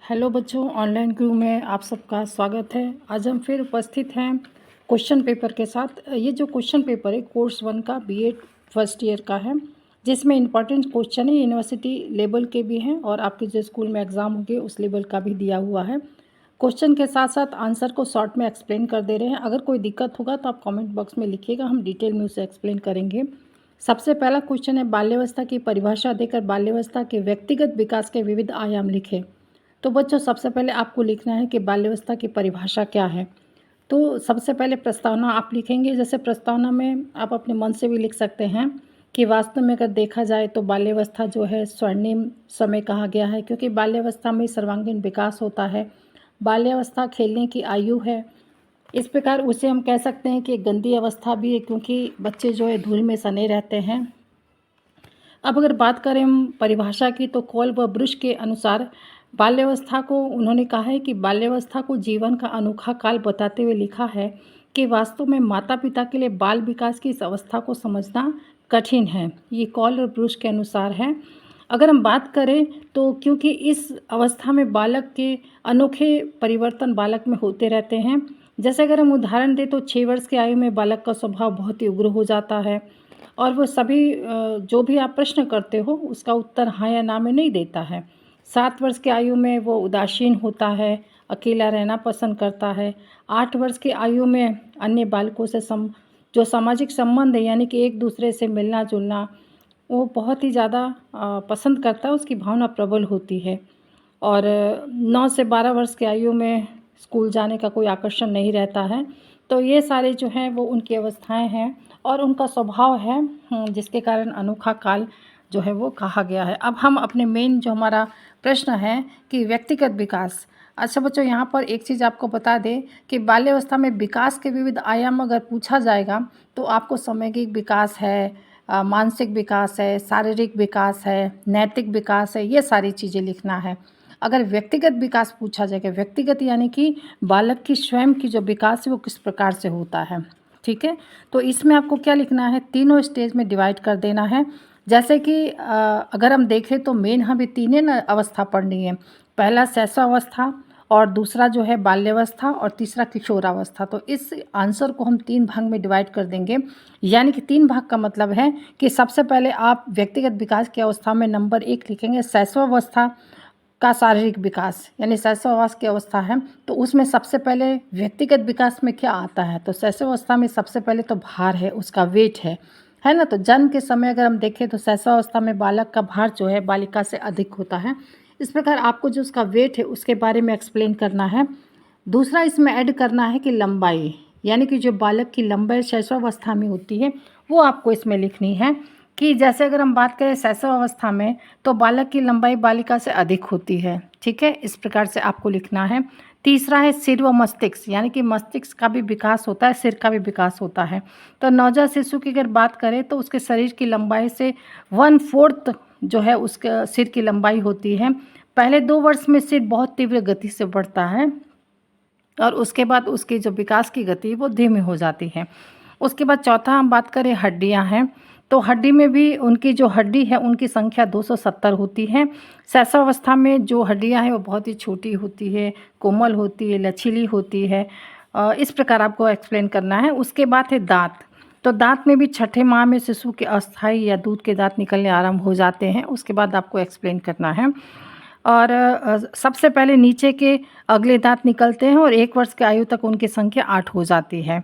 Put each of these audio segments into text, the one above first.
Hello बच्चों, online crew में आप सबका स्वागत है। आज हम फिर उपस्थित हैं क्वेश्चन पेपर के साथ। ये जो क्वेश्चन पेपर है कोर्स 1 का बीएड फर्स्ट ईयर का है, जिसमें इंपॉर्टेंट क्वेश्चन है यूनिवर्सिटी लेवल के भी हैं और आपके जो स्कूल में एग्ज़ाम होंगे उस लेवल का भी दिया हुआ है। क्वेश्चन के साथ साथ आंसर को शॉर्ट में एक्सप्लेन कर दे रहे हैं। अगर कोई दिक्कत होगा तो आप कमेंट बॉक्स में लिखिएगा, हम डिटेल में उसे एक्सप्लेन करेंगे। सबसे पहला क्वेश्चन है, बाल्यावस्था की परिभाषा देकर बाल्यावस्था के व्यक्तिगत विकास के विविध आयाम लिखें। तो बच्चों, सबसे पहले आपको लिखना है कि बाल्यावस्था की परिभाषा क्या है। तो सबसे पहले प्रस्तावना आप लिखेंगे। जैसे प्रस्तावना में आप अपने मन से भी लिख सकते हैं कि वास्तव में अगर देखा जाए तो बाल्यावस्था जो है स्वर्णिम समय कहा गया है, क्योंकि बाल्यावस्था में सर्वांगीण विकास होता है। बाल्यावस्था खेलने की आयु है। इस प्रकार उसे हम कह सकते हैं कि एक गंदी अवस्था भी है, क्योंकि बच्चे जो है धूल में सने रहते हैं। अब अगर बात करें हम परिभाषा की, तो कॉल व ब्रुश के अनुसार बाल्यावस्था को उन्होंने कहा है कि बाल्यावस्था को जीवन का अनोखा काल बताते हुए लिखा है कि वास्तव में माता पिता के लिए बाल विकास की इस अवस्था को समझना कठिन है। ये कॉल और ब्रुश के अनुसार है। अगर हम बात करें तो क्योंकि इस अवस्था में बालक के अनोखे परिवर्तन बालक में होते रहते हैं। जैसे अगर हम उदाहरण दें तो 6 वर्ष की आयु में बालक का स्वभाव बहुत ही उग्र हो जाता है और वो सभी जो भी आप प्रश्न करते हो उसका उत्तर हाँ या ना में नहीं देता है। 7 वर्ष की आयु में वो उदासीन होता है, अकेला रहना पसंद करता है। 8 वर्ष की आयु में अन्य बालकों से जो सामाजिक संबंध है, यानी कि एक दूसरे से मिलना जुलना, वो बहुत ही ज़्यादा पसंद करता है, उसकी भावना प्रबल होती है। और 9 से 12 वर्ष की आयु में स्कूल जाने का कोई आकर्षण नहीं रहता है। तो ये सारे जो हैं वो उनकी अवस्थाएं हैं और उनका स्वभाव है, जिसके कारण अनोखा काल जो है वो कहा गया है। अब हम अपने मेन जो हमारा प्रश्न है कि व्यक्तिगत विकास। अच्छा बच्चों, यहाँ पर एक चीज़ आपको बता दें कि बाल्यावस्था में विकास के विविध आयाम अगर पूछा जाएगा तो आपको सामूहिक विकास है, मानसिक विकास है, शारीरिक विकास है, नैतिक विकास है, ये सारी चीज़ें लिखना है। अगर व्यक्तिगत विकास पूछा जाएगा, व्यक्तिगत यानी कि बालक की स्वयं की जो विकास है वो किस प्रकार से होता है, ठीक है। तो इसमें आपको क्या लिखना है, तीनों स्टेज में डिवाइड कर देना है। जैसे कि अगर हम देखें तो मेन हमें तीनों न अवस्था पढ़नी है। पहला शैशवावस्था और दूसरा जो है बाल्यावस्था और तीसरा किशोरावस्था। तो इस आंसर को हम 3 भाग में डिवाइड कर देंगे, यानी कि 3 भाग का मतलब है कि सबसे पहले आप व्यक्तिगत विकास की अवस्था में नंबर 1 लिखेंगे शैशवावस्था का शारीरिक विकास, यानी शैशवावस्था की अवस्था है तो उसमें सबसे पहले व्यक्तिगत विकास में क्या आता है, तो शैशवावस्था में सबसे पहले तो भार है, उसका वेट है ना। तो जन्म के समय अगर हम देखें तो शैशवावस्था में बालक का भार जो है बालिका से अधिक होता है। इस प्रकार आपको जो उसका वेट है उसके बारे में एक्सप्लेन करना है। दूसरा इसमें ऐड करना है कि लंबाई, यानी कि जो बालक की लंबाई शैशवावस्था में होती है वो आपको इसमें लिखनी है। कि जैसे अगर हम बात करें शैशवावस्था में तो बालक की लंबाई बालिका से अधिक होती है, ठीक है, इस प्रकार से आपको लिखना है। तीसरा है सिर व मस्तिष्क, यानी कि मस्तिष्क का भी विकास होता है, सिर का भी विकास होता है। तो नवजात शिशु की अगर बात करें तो उसके शरीर की लंबाई से 1/4 जो है उसके सिर की लंबाई होती है। पहले 2 वर्ष में सिर बहुत तीव्र गति से बढ़ता है और उसके बाद उसकी जो विकास की गति वो धीमी हो जाती है। उसके बाद चौथा हम बात करें हड्डियां हैं, तो हड्डी में भी उनकी जो हड्डी है उनकी संख्या 270 होती है। शैशवावस्था में जो हड्डियां हैं वो बहुत ही छोटी होती है, कोमल होती है, लचीली होती है। इस प्रकार आपको एक्सप्लेन करना है। उसके बाद है दांत। तो दांत में भी छठे माह में शिशु के अस्थायी या दूध के दांत निकलने आरंभ हो जाते हैं, उसके बाद आपको एक्सप्लेन करना है। और सबसे पहले नीचे के अगले दांत निकलते हैं और 1 वर्ष की आयु तक उनकी संख्या 8 हो जाती है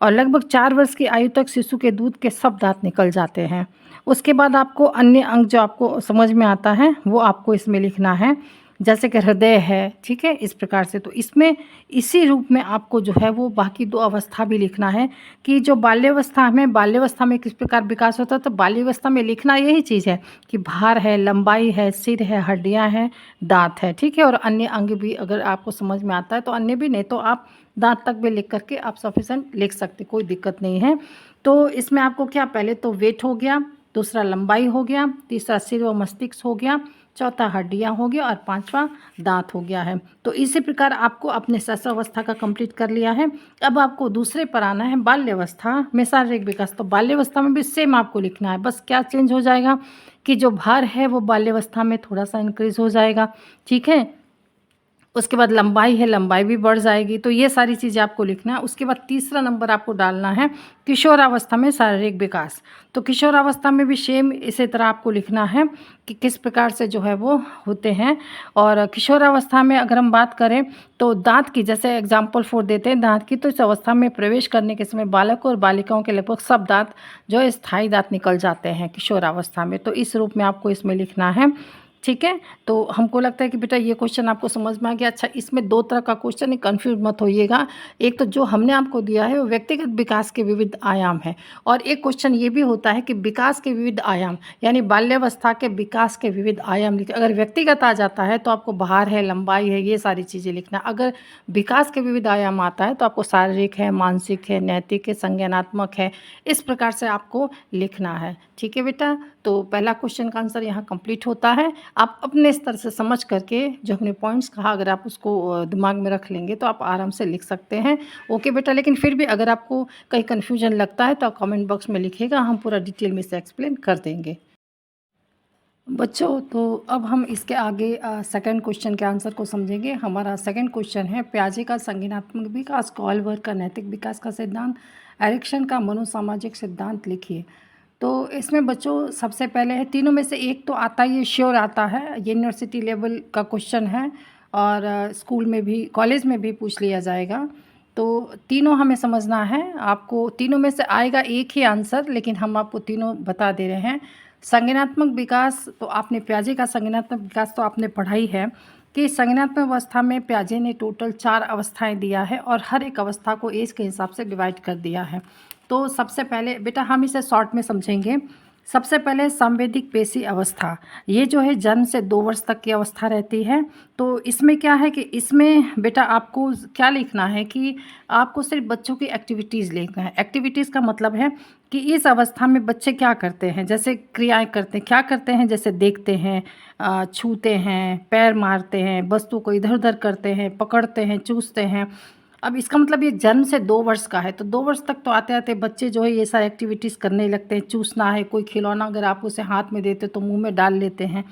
और लगभग 4 वर्ष की आयु तक शिशु के दूध के सब दांत निकल जाते हैं। उसके बाद आपको अन्य अंग जो आपको समझ में आता है वो आपको इसमें लिखना है, जैसे कि हृदय है, ठीक है, इस प्रकार से। तो इसमें इसी रूप में आपको जो है वो बाकी 2 अवस्था भी लिखना है कि जो बाल्यावस्था में किस प्रकार विकास होता है। तो बाल्यावस्था में लिखना यही चीज़ है कि भार है, लंबाई है, सिर है, हड्डियां हैं, दांत है, ठीक है। और अन्य अंग भी अगर आपको समझ में आता है तो अन्य भी, नहीं तो आप दांत तक भी लिख करके आप सफिशेंट लिख सकते, कोई दिक्कत नहीं है। तो इसमें आपको क्या, पहले तो वेट हो गया, दूसरा लंबाई हो गया, तीसरा सिर व मस्तिष्क हो गया, चौथा हड्डियां हो गया और 5वां दांत हो गया है। तो इसी प्रकार आपको अपने शैशवावस्था का कंप्लीट कर लिया है। अब आपको दूसरे पर आना है, बाल्यावस्था में शारीरिक विकास। तो बाल्यावस्था में भी सेम आपको लिखना है, बस क्या चेंज हो जाएगा कि जो भार है वो बाल्यावस्था में थोड़ा सा इंक्रीज हो जाएगा, ठीक है। उसके बाद लंबाई है, लंबाई भी बढ़ जाएगी। तो ये सारी चीज़ें आपको लिखना है। उसके बाद तीसरा नंबर आपको डालना है किशोरावस्था में शारीरिक विकास। तो किशोरावस्था में भी सेम इसी तरह आपको लिखना है कि किस प्रकार से जो है वो होते हैं। और किशोरावस्था में अगर हम बात करें तो दाँत की, जैसे एग्जाम्पल फॉर देते हैं दाँत की, तो इस अवस्था में प्रवेश करने के समय बालकों और बालिकाओं के लगभग सब दाँत जो है स्थायी दाँत निकल जाते हैं किशोरावस्था में। तो इस रूप में आपको इसमें लिखना है। ठीक है, तो हमको लगता है कि बेटा ये क्वेश्चन आपको समझ में आ गया। अच्छा, इसमें दो तरह का क्वेश्चन है, कंफ्यूज मत होइएगा। एक तो जो हमने आपको दिया है वो व्यक्तिगत विकास के विविध आयाम है, और एक क्वेश्चन ये भी होता है कि विकास के विविध आयाम, यानी बाल्यावस्था के विकास के विविध आयाम लिखे। अगर व्यक्तिगत आ जाता है तो आपको भार है, लंबाई है, ये सारी चीज़ें लिखना। अगर विकास के विविध आयाम आता है तो आपको शारीरिक है, मानसिक है, नैतिक है, संज्ञानात्मक है, इस प्रकार से आपको लिखना है। ठीक है बेटा, तो पहला क्वेश्चन का आंसर यहाँ कंप्लीट होता है। आप अपने स्तर से समझ करके जो हमने पॉइंट्स कहा, अगर आप उसको दिमाग में रख लेंगे तो आप आराम से लिख सकते हैं। ओके बेटा, लेकिन फिर भी अगर आपको कहीं कन्फ्यूजन लगता है तो आप कमेंट बॉक्स में लिखिएगा, हम पूरा डिटेल में से एक्सप्लेन कर देंगे। बच्चों, तो अब हम इसके आगे सेकंड क्वेश्चन के आंसर को समझेंगे। हमारा सेकंड क्वेश्चन है पियाजे का संज्ञानात्मक विकास, कॉलबर्ग का नैतिक विकास का सिद्धांत, एरिक्सन का मनोसामाजिक सिद्धांत लिखिए। तो इसमें बच्चों सबसे पहले है, तीनों में से एक तो आता ही, ये श्योर आता है, यूनिवर्सिटी लेवल का क्वेश्चन है और स्कूल में भी, कॉलेज में भी पूछ लिया जाएगा। तो तीनों हमें समझना है। आपको तीनों में से आएगा एक ही आंसर, लेकिन हम आपको तीनों बता दे रहे हैं। संज्ञानात्मक विकास, तो आपने पियाजे का संज्ञानात्मक विकास तो आपने पढ़ा ही है कि संज्ञानात्मक अवस्था में पियाजे ने टोटल 4 अवस्थाएं दिया है और हर एक अवस्था को एज के हिसाब से डिवाइड कर दिया है। तो सबसे पहले बेटा हम इसे शॉर्ट में समझेंगे। सबसे पहले संवेदिक पेशी अवस्था, ये जो है जन्म से 2 वर्ष तक की अवस्था रहती है। तो इसमें क्या है कि इसमें बेटा आपको क्या लिखना है कि आपको सिर्फ बच्चों की एक्टिविटीज़ लिखना है। एक्टिविटीज़ का मतलब है कि इस अवस्था में बच्चे क्या करते हैं, जैसे क्रियाएं करते हैं, क्या करते हैं, जैसे देखते हैं, छूते हैं, पैर मारते हैं, वस्तु को इधर उधर करते हैं, पकड़ते हैं, चूसते हैं। अब इसका मतलब ये जन्म से 2 वर्ष का है, तो 2 वर्ष तक तो आते-आते बच्चे जो है ये सारी एक्टिविटीज़ करने लगते हैं। चूसना है, कोई खिलौना अगर आप उसे हाथ में देते तो मुँह में डाल लेते हैं।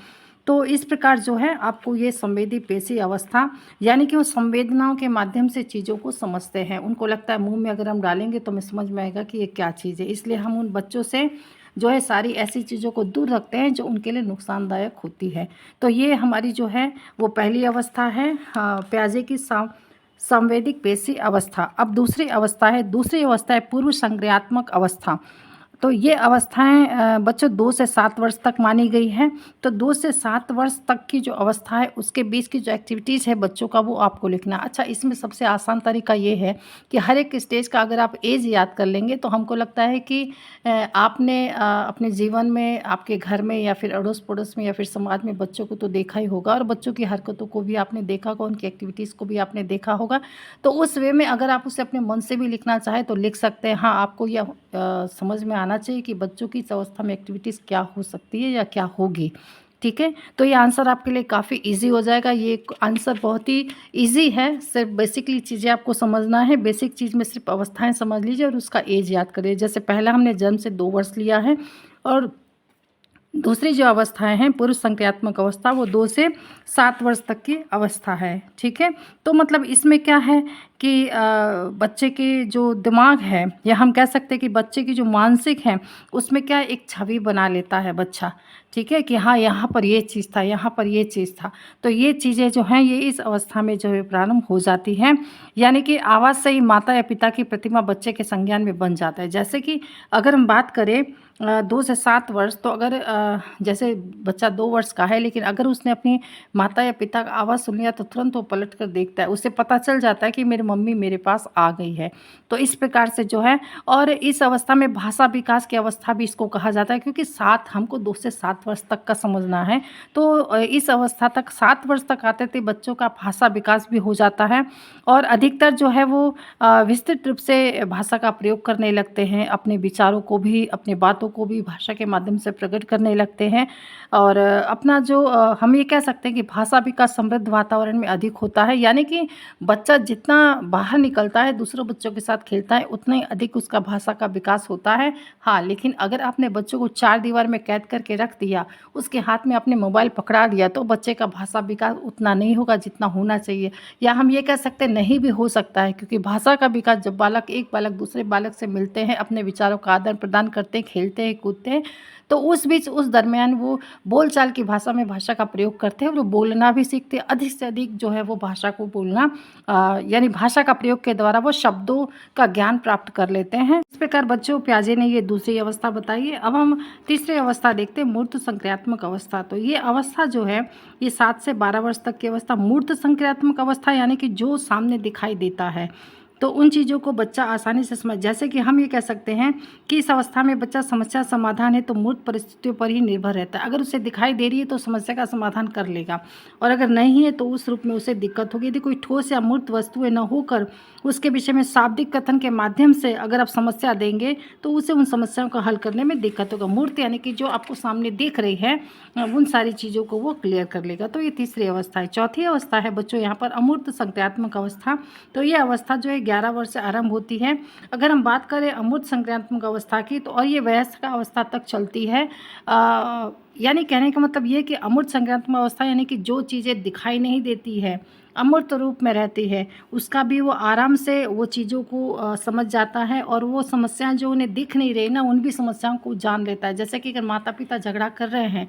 तो इस प्रकार जो है आपको ये संवेदी पेशी अवस्था, यानी कि वो संवेदनाओं के माध्यम से चीज़ों को समझते हैं। उनको लगता है मुँह में अगर हम डालेंगे तो हमें समझ में आएगा कि ये क्या चीज़ है। इसलिए हम उन बच्चों से जो है सारी ऐसी चीज़ों को दूर रखते हैं जो उनके लिए नुकसानदायक होती है। तो ये हमारी जो है वो पहली अवस्था है, पियाजे की संवेदिक पेशी अवस्था। अब दूसरी अवस्था है पूर्व संक्रियात्मक अवस्था। तो ये अवस्थाएं बच्चों 2 से 7 वर्ष तक मानी गई हैं। तो 2 से 7 वर्ष तक की जो अवस्था है उसके बीच की जो एक्टिविटीज़ है बच्चों का, वो आपको लिखना। अच्छा, इसमें सबसे आसान तरीका ये है कि हर एक स्टेज का अगर आप एज याद कर लेंगे तो हमको लगता है कि आपने अपने जीवन में, आपके घर में या फिर अड़ोस पड़ोस में या फिर समाज में बच्चों को तो देखा ही होगा, और बच्चों की हरकतों को भी आपने देखा होगा, उनकी एक्टिविटीज़ को भी आपने देखा होगा। तो उस वे में अगर आप उसे अपने मन से भी लिखना चाहें तो लिख सकते हैं। हाँ, आपको यह समझ में आना चाहिए कि बच्चों की इस अवस्था में एक्टिविटीज़ क्या हो सकती है या क्या होगी। ठीक है, तो ये आंसर आपके लिए काफ़ी इजी हो जाएगा। ये आंसर बहुत ही इजी है, सिर्फ बेसिकली चीज़ें आपको समझना है। बेसिक चीज़ में सिर्फ अवस्थाएं समझ लीजिए और उसका एज याद करिए। जैसे पहला हमने जन्म से 2 वर्ष लिया है, और दूसरी जो अवस्थाएं हैं पूर्व संक्रियात्मक अवस्था, वो 2 से 7 वर्ष तक की अवस्था है। ठीक है, तो मतलब इसमें क्या है कि बच्चे के जो दिमाग है, या हम कह सकते हैं कि बच्चे की जो मानसिक है, उसमें क्या एक छवि बना लेता है बच्चा। ठीक है, कि हाँ यहाँ पर ये चीज़ था, यहाँ पर ये चीज़ था। तो ये चीज़ें जो हैं ये इस अवस्था में जो है प्रारंभ हो जाती हैं। यानी कि आवाज़ से ही माता या पिता की प्रतिमा बच्चे के संज्ञान में बन जाता है। जैसे कि अगर हम बात करें 2 से 7 वर्ष, तो अगर जैसे बच्चा 2 वर्ष का है, लेकिन अगर उसने अपनी माता या पिता का आवाज़ सुन लिया तो तुरंत वो पलट कर देखता है, उसे पता चल जाता है कि मेरी मम्मी मेरे पास आ गई है। तो इस प्रकार से जो है, और इस अवस्था में भाषा विकास की अवस्था भी इसको कहा जाता है, क्योंकि 7 हमको 2 से 7 वर्ष तक का समझना है। तो इस अवस्था तक 7 वर्ष तक आते थे बच्चों का भाषा विकास भी हो जाता है, और अधिकतर जो है वो विस्तृत रूप से भाषा का प्रयोग करने लगते हैं, अपने विचारों को भी, अपने बातों को भी भाषा के माध्यम से प्रकट करने लगते हैं। और अपना जो हम ये कह सकते हैं कि भाषा विकास समृद्ध वातावरण में अधिक होता है। यानी कि बच्चा जितना बाहर निकलता है, दूसरों बच्चों के साथ खेलता है, उतना ही अधिक उसका भाषा का विकास होता है। हाँ, लेकिन अगर आपने बच्चों को 4 दीवार में कैद करके रख दिया दिया, उसके हाथ में आपने मोबाइल पकड़ा दिया, तो बच्चे का भाषा विकास उतना नहीं होगा जितना होना चाहिए। या हम ये कह सकते हैं नहीं भी हो सकता है, क्योंकि भाषा का विकास जब एक बालक दूसरे बालक से मिलते हैं, अपने विचारों का आदान प्रदान करते हैं, खेलते हैं, कूदते हैं, तो उस बीच उस दरमियान वो बोलचाल की भाषा में भाषा का प्रयोग करते हैं और वो बोलना भी सीखते हैं। अधिक से अधिक जो है वो भाषा को बोलना यानी भाषा का प्रयोग के द्वारा वो शब्दों का ज्ञान प्राप्त कर लेते हैं। इस प्रकार बच्चों पियाजे ने ये दूसरी अवस्था बताई है। अब हम तीसरी अवस्था देखते हैं, मूर्त संक्रियात्मक अवस्था। तो ये अवस्था जो है ये 7 से 12 वर्ष तक की अवस्था मूर्त संक्रियात्मक अवस्था, यानी कि जो सामने दिखाई देता है तो उन चीज़ों को बच्चा आसानी से समझ, जैसे कि हम ये कह सकते हैं कि इस अवस्था में बच्चा समस्या समाधान है तो मूर्त परिस्थितियों पर ही निर्भर रहता है। अगर उसे दिखाई दे रही है तो समस्या का समाधान कर लेगा, और अगर नहीं है तो उस रूप में उसे दिक्कत होगी। यदि कोई ठोस या मूर्त वस्तुएं न होकर उसके विषय में शाब्दिक कथन के माध्यम से अगर आप समस्या देंगे तो उसे उन समस्याओं का हल करने में दिक्कत होगा। मूर्त यानी कि जो आपको सामने दिख रही है उन सारी चीज़ों को वो क्लियर कर लेगा। तो ये तीसरी अवस्था है। चौथी अवस्था है बच्चों यहाँ पर अमूर्त संक्रियात्मक अवस्था। तो ये अवस्था जो है 11 वर्ष से आरंभ होती है। अगर हम बात करें अमूर्त संक्रियात्मक अवस्था की, तो और ये वयस्क अवस्था तक चलती है। यानी कहने का मतलब ये कि अमूर्त संक्रियात्मक अवस्था यानी कि जो चीज़ें दिखाई नहीं देती है, अमूर्त रूप में रहती है, उसका भी वो आराम से वो चीज़ों को समझ जाता है, और वो समस्याएं जो उन्हें दिख नहीं रही ना, उन भी समस्याओं को जान लेता है। जैसे कि अगर माता पिता झगड़ा कर रहे हैं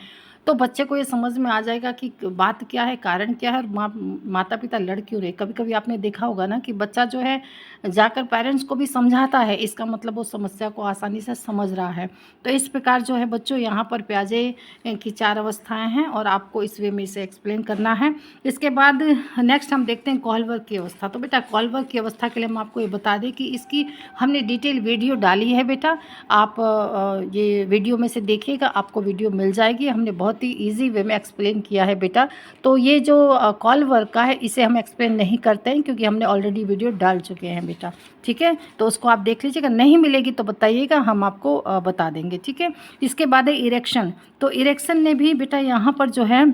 तो बच्चे को ये समझ में आ जाएगा कि बात क्या है, कारण क्या है, और माता पिता लड़ क्यों रहे। कभी कभी आपने देखा होगा ना कि बच्चा जो है जाकर पेरेंट्स को भी समझाता है, इसका मतलब वो समस्या को आसानी से समझ रहा है। तो इस प्रकार जो है बच्चों यहाँ पर पियाजे की 4 अवस्थाएं हैं और आपको इस वे में इसे एक्सप्लेन करना है। इसके बाद नेक्स्ट हम देखते हैं कॉलवर्क की अवस्था। तो बेटा कॉलवर्क की अवस्था के लिए हम आपको ये बता दें कि इसकी हमने डिटेल वीडियो डाली है बेटा, आप ये वीडियो में से देखिएगा, आपको वीडियो मिल जाएगी। हमने बहुत ही ईजी वे में एक्सप्लेन किया है बेटा। तो ये जो कॉलवर्क का है इसे हम एक्सप्लेन नहीं करते हैं, क्योंकि हमने ऑलरेडी वीडियो डाल चुके हैं बेटा, ठीक है। तो उसको आप देख लीजिएगा, नहीं मिलेगी तो बताइएगा, हम आपको बता देंगे, ठीक है। इसके बाद है इरेक्शन। तो इरेक्शन ने भी बेटा यहाँ पर जो है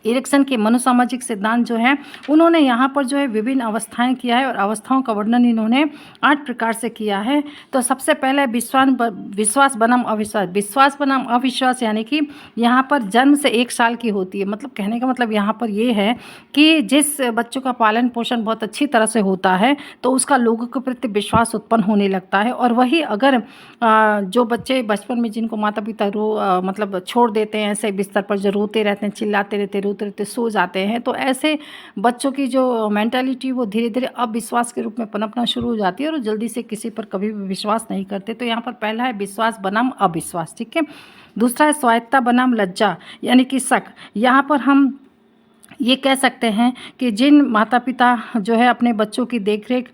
इरेक्शन के मनोसामाजिक सिद्धांत जो है उन्होंने यहाँ पर जो है विभिन्न अवस्थाएं किया है, और अवस्थाओं का वर्णन इन्होंने 8 प्रकार से किया है। तो सबसे पहले विश्वास बनाम अविश्वास। विश्वास बनाम अविश्वास यानी कि यहाँ पर जन्म से 1 साल की होती है। मतलब कहने का मतलब यहाँ पर ये है कि जिस बच्चों का पालन पोषण बहुत अच्छी तरह से होता है तो उसका लोगों के प्रति विश्वास उत्पन्न होने लगता है। और वही अगर जो बच्चे बचपन में जिनको माता पिता मतलब छोड़ देते हैं ऐसे बिस्तर पर, जो रोते रहते हैं, चिल्लाते रहते, रोते रहते सो जाते हैं, तो ऐसे बच्चों की जो मेंटालिटी वो धीरे धीरे अविश्वास के रूप में पनपना शुरू हो जाती है और जल्दी से किसी पर कभी भी विश्वास नहीं करते। तो यहाँ पर पहला है विश्वास बनाम अविश्वास, ठीक है। दूसरा है स्वायत्तता बनाम लज्जा यानी कि शक। यहाँ पर हम ये कह सकते हैं कि जिन माता पिता जो है अपने बच्चों की देखरेख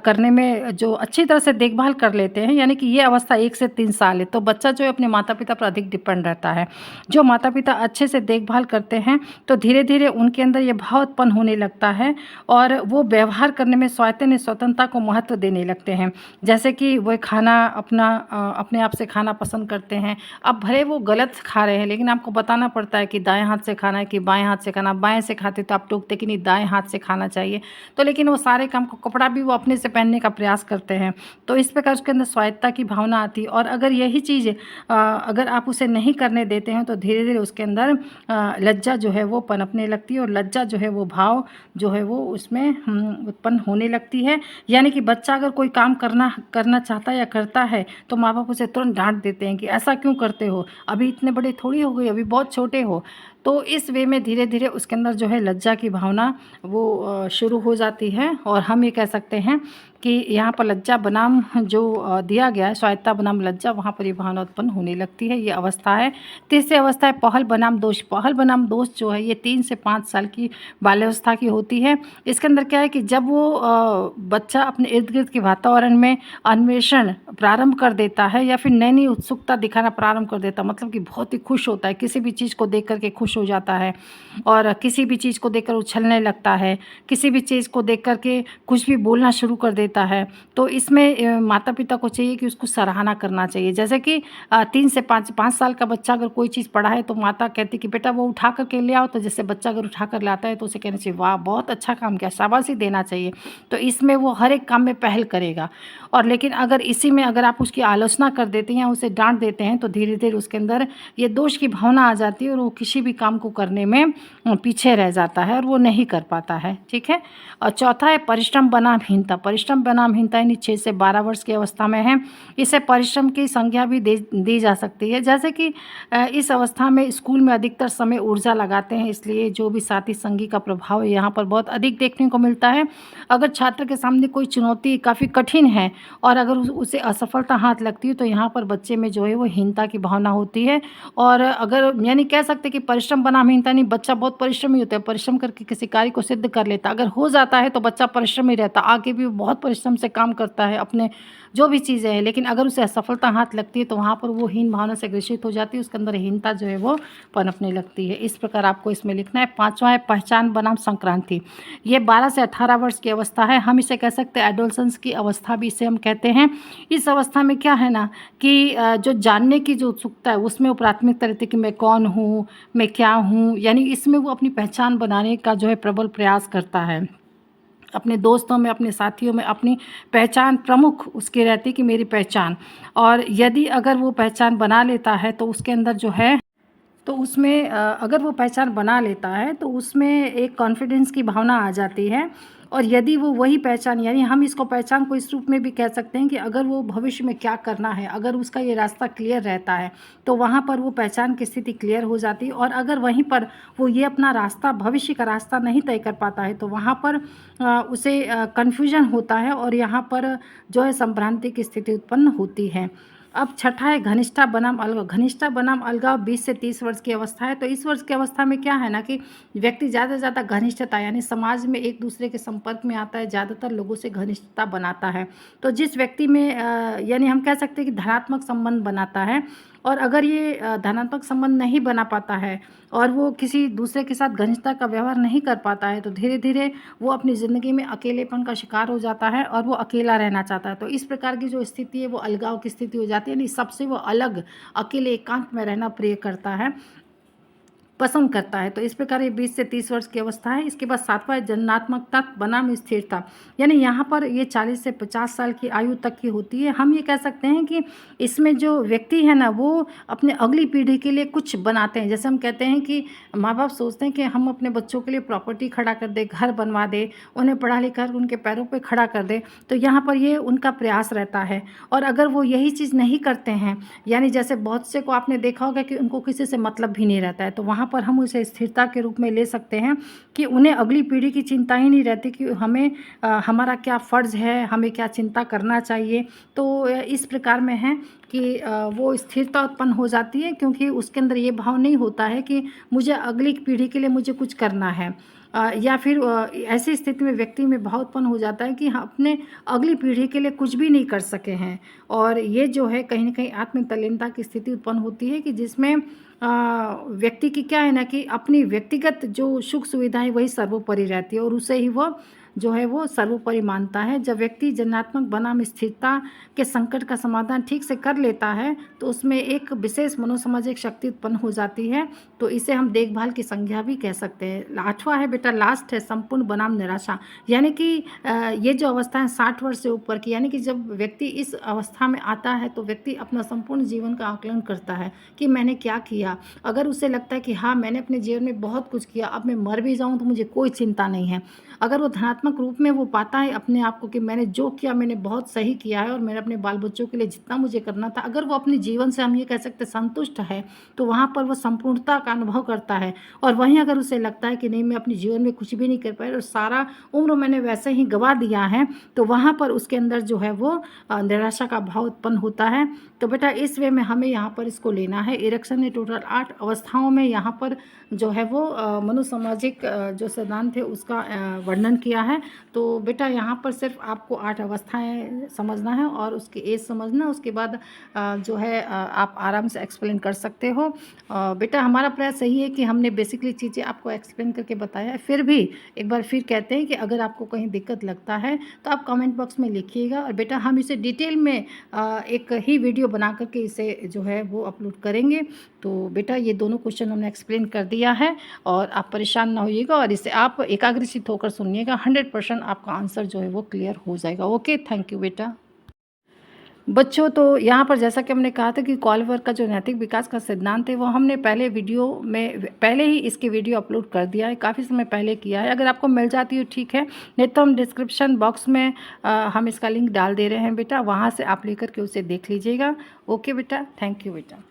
करने में जो अच्छी तरह से देखभाल कर लेते हैं, यानी कि ये अवस्था 1 से 3 साल है, तो बच्चा जो है अपने माता पिता पर अधिक डिपेंड रहता है। जो माता पिता अच्छे से देखभाल करते हैं तो धीरे धीरे उनके अंदर ये भाव उत्पन्न होने लगता है और वो व्यवहार करने में स्वतंत्रता को महत्व देने लगते हैं। जैसे कि वो खाना अपने आप से खाना पसंद करते हैं। अब भले वो गलत खा रहे हैं लेकिन आपको बताना पड़ता है कि दाएँ हाथ से खाना है कि बाएँ हाथ से खाना। बाएँ से खाते तो आप टोकते कि नहीं दाएं हाथ से खाना चाहिए, तो लेकिन वो सारे काम को, कपड़ा भी वो अपने से पहनने का प्रयास करते हैं। तो इस प्रकार उसके अंदर स्वायत्तता की भावना आती है। और अगर यही चीज़ अगर आप उसे नहीं करने देते हैं तो धीरे धीरे उसके अंदर लज्जा जो है वो पनपने लगती है और लज्जा जो है वो भाव जो है वो उसमें उत्पन्न होने लगती है। यानी कि बच्चा अगर कोई काम करना चाहता है या करता है तो माँ बाप उसे तुरंत डांट देते हैं कि ऐसा क्यों करते हो, अभी इतने बड़े थोड़ी हो गए, अभी बहुत छोटे हो। तो इस वे में धीरे धीरे उसके अंदर जो है लज्जा की भावना वो शुरू हो जाती है। और हम ये कह सकते हैं कि यहाँ पर लज्जा बनाम जो दिया गया है स्वायत्तता बनाम लज्जा, वहाँ पर ये भावना उत्पन्न होने लगती है। ये अवस्था है। तीसरी अवस्था है पहल बनाम दोष। पहल बनाम दोष जो है ये 3 से 5 साल की बाल्यावस्था की होती है। इसके अंदर क्या है कि जब वो बच्चा अपने इर्द गिर्द के वातावरण में अन्वेषण प्रारंभ कर देता है या फिर नई नई उत्सुकता दिखाना प्रारंभ कर देता है, मतलब कि बहुत ही खुश होता है, किसी भी चीज़ को देख करके खुश हो जाता है और किसी भी चीज़ को देखकर उछलने लगता है, किसी भी चीज़ को देख करके कुछ भी बोलना शुरू कर देता लेता है तो इसमें माता पिता को चाहिए कि उसको सराहना करना चाहिए। जैसे कि 3 से 5 साल का बच्चा अगर कोई चीज़ पढ़ा है तो माता कहती कि बेटा वो उठा कर के ले आओ, तो जैसे बच्चा अगर उठा कर लाता है तो उसे कहना चाहिए वाह बहुत अच्छा काम किया, शाबाशी देना चाहिए। तो इसमें वो हर एक काम में पहल करेगा। और लेकिन अगर इसी में अगर आप उसकी आलोचना कर देते हैं, उसे डांट देते हैं, तो धीरे धीरे उसके अंदर ये दोष की भावना आ जाती है और वो किसी भी काम को करने में पीछे रह जाता है और वो नहीं कर पाता है। ठीक है। और चौथा है परिश्रम बनाम हीनता। परिश्रम बनाम हीनता यानी 6 से 12 वर्ष की अवस्था में है। इसे परिश्रम की संज्ञा भी दी जा सकती है। जैसे कि इस अवस्था में स्कूल में अधिकतर समय ऊर्जा लगाते हैं, इसलिए जो भी साथी संगी का प्रभाव है यहाँ पर बहुत अधिक देखने को मिलता है। अगर छात्र के सामने कोई चुनौती काफ़ी कठिन है और अगर उसे असफलता हाथ लगती है तो यहाँ पर बच्चे में जो है वो हीनता की भावना होती है। और अगर यानी कह सकते हैं कि परिश्रम बनाम हीनता नहीं, बच्चा बहुत परिश्रमी होता है, परिश्रम करके किसी कार्य को सिद्ध कर लेता, अगर हो जाता है तो बच्चा परिश्रमी रहता, आगे भी वो बहुत परिश्रम से काम करता है अपने जो भी चीज़ें हैं। लेकिन अगर उसे असफलता हाथ लगती है तो वहाँ पर वो हीन भावना से ग्रसित हो जाती है, उसके अंदर हीनता जो है वो पनपने लगती है। इस प्रकार आपको इसमें लिखना है। पांचवा है पहचान बनाम संक्रांति। ये 12 से 18 वर्ष की अवस्था है। हम इसे कह सकते हैं एडोलसेंस की अवस्था भी इसे हम कहते हैं। इस अवस्था में क्या है ना कि जो जानने की जो उत्सुकता है उसमें वो प्राथमिकता रहती है कि मैं कौन हूँ, मैं क्या हूँ, यानी इसमें वो अपनी पहचान बनाने का जो है प्रबल प्रयास करता है। अपने दोस्तों में, अपने साथियों में अपनी पहचान प्रमुख उसकी रहती कि मेरी पहचान। और यदि अगर वो पहचान बना लेता है तो उसके अंदर जो है तो उसमें अगर वो पहचान बना लेता है तो उसमें एक कॉन्फिडेंस की भावना आ जाती है। और यदि वो वही पहचान, यानी हम इसको पहचान को इस रूप में भी कह सकते हैं कि अगर वो भविष्य में क्या करना है, अगर उसका ये रास्ता क्लियर रहता है तो वहाँ पर वो पहचान की स्थिति क्लियर हो जाती है। और अगर वहीं पर वो ये अपना रास्ता, भविष्य का रास्ता नहीं तय कर पाता है तो वहाँ पर उसे कन्फ्यूजन होता है और यहाँ पर जो है संभ्रांति की स्थिति उत्पन्न होती है। अब छठा है घनिष्ठता बनाम अलगाव। घनिष्ठता बनाम अलगाव 20 से 30 वर्ष की अवस्था है। तो इस वर्ष की अवस्था में क्या है ना कि व्यक्ति ज़्यादा से ज़्यादा घनिष्ठता यानी समाज में एक दूसरे के संपर्क में आता है, ज़्यादातर लोगों से घनिष्ठता बनाता है। तो जिस व्यक्ति में यानी हम कह सकते हैं कि धनात्मक संबंध बनाता है, और अगर ये धनात्मक संबंध नहीं बना पाता है और वो किसी दूसरे के साथ घनिष्ठता का व्यवहार नहीं कर पाता है तो धीरे धीरे वो अपनी ज़िंदगी में अकेलेपन का शिकार हो जाता है और वो अकेला रहना चाहता है। तो इस प्रकार की जो स्थिति है वो अलगाव की स्थिति हो जाती है, यानी सबसे वो अलग, अकेले, एकांत में रहना प्रिय करता है, पसंद करता है। तो इस प्रकार ये 20 से 30 वर्ष की अवस्था है। इसके बाद सातवां है जन्मात्मकता बनाम स्थिरता, यानी यहाँ पर ये 40 से 50 साल की आयु तक की होती है। हम ये कह सकते हैं कि इसमें जो व्यक्ति है ना वो अपने अगली पीढ़ी के लिए कुछ बनाते हैं। जैसे हम कहते हैं कि माँ बाप सोचते हैं कि हम अपने बच्चों के लिए प्रॉपर्टी खड़ा कर दे, घर बनवा दे, उन्हें पढ़ा लिखा कर उनके पैरों पर खड़ा कर दे, तो यहाँ पर ये उनका प्रयास रहता है। और अगर वो यही चीज़ नहीं करते हैं, यानी जैसे बहुत से को आपने देखा होगा कि उनको किसी से मतलब भी नहीं रहता है, तो वहाँ पर हम उसे स्थिरता के रूप में ले सकते हैं कि उन्हें अगली पीढ़ी की चिंता ही नहीं रहती कि हमें हमारा क्या फ़र्ज़ है, हमें क्या चिंता करना चाहिए। तो इस प्रकार में है कि वो स्थिरता उत्पन्न हो जाती है, क्योंकि उसके अंदर ये भाव नहीं होता है कि मुझे अगली पीढ़ी के लिए मुझे कुछ करना है। या फिर ऐसी स्थिति में व्यक्ति में भाव उत्पन्न हो जाता है कि हम अपने अगली पीढ़ी के लिए कुछ भी नहीं कर सके हैं। और ये जो है कहीं ना कहीं आत्मतल्लीनता की स्थिति उत्पन्न होती है कि जिसमें व्यक्ति की क्या है ना कि अपनी व्यक्तिगत जो सुख सुविधाएं वही सर्वोपरि रहती है और उसे ही वो जो है वो सर्वोपरि मानता है। जब व्यक्ति जन्मात्मक बनाम स्थिरता के संकट का समाधान ठीक से कर लेता है तो उसमें एक विशेष मनोसामाजिक शक्ति उत्पन्न हो जाती है। तो इसे हम देखभाल की संज्ञा भी कह सकते हैं। आठवां है बेटा लास्ट है संपूर्ण बनाम निराशा, यानी कि ये जो अवस्था है 60 वर्ष से ऊपर की, यानी कि जब व्यक्ति इस अवस्था में आता है तो व्यक्ति अपना संपूर्ण जीवन का आकलन करता है कि मैंने क्या किया। अगर उसे लगता है कि हाँ मैंने अपने जीवन में बहुत कुछ किया, अब मैं मर भी जाऊँ तो मुझे कोई चिंता नहीं है, अगर वो धनात्मक रूप में वो पाता है अपने आप को कि मैंने जो किया मैंने बहुत सही किया है और मैंने अपने बाल बच्चों के लिए जितना मुझे करना था, अगर वो अपने जीवन से हम ये कह सकते संतुष्ट है तो वहाँ पर वो संपूर्णता का अनुभव करता है। और वहीं अगर उसे लगता है कि नहीं मैं अपने जीवन में कुछ भी नहीं कर पाया और सारा उम्र मैंने वैसे ही गवा दिया है, तो वहाँ पर उसके अंदर जो है वो निराशा का भाव उत्पन्न होता है। तो बेटा इस वे में हमें यहाँ पर इसको लेना है। इरेक्शन ने टोटल टोटल 8 अवस्थाओं में यहाँ पर जो है वो मनोसामाजिक जो सिद्धांत है उसका वर्णन किया है। तो बेटा यहाँ पर सिर्फ आपको 8 अवस्थाएं समझना है और उसकी एज समझना, उसके बाद जो है आप आराम से एक्सप्लेन कर सकते हो। बेटा हमारा प्रयास यही है कि हमने बेसिकली चीज़ें आपको एक्सप्लेन करके बताया है। फिर भी एक बार फिर कहते हैं कि अगर आपको कहीं दिक्कत लगता है तो आप कमेंट बॉक्स में लिखिएगा, और बेटा हम इसे डिटेल में एक ही वीडियो बना करके इसे जो है वो अपलोड करेंगे। तो बेटा ये दोनों क्वेश्चन हमने एक्सप्लेन कर दिया है, और आप परेशान ना होइएगा और इसे आप एकाग्रचित होकर सुनिएगा। 100% आपका आंसर जो है वो क्लियर हो जाएगा। ओके, थैंक यू बेटा। बच्चों, तो यहाँ पर जैसा कि हमने कहा था कि कॉलवर का जो नैतिक विकास का सिद्धांत है वो हमने पहले वीडियो में पहले ही इसके वीडियो अपलोड कर दिया है, काफ़ी समय पहले किया है। अगर आपको मिल जाती हो ठीक है, नहीं तो हम डिस्क्रिप्शन बॉक्स में हम इसका लिंक डाल दे रहे हैं बेटा, वहाँ से आप लेकर के उसे देख लीजिएगा। ओके बेटा, थैंक यू बेटा।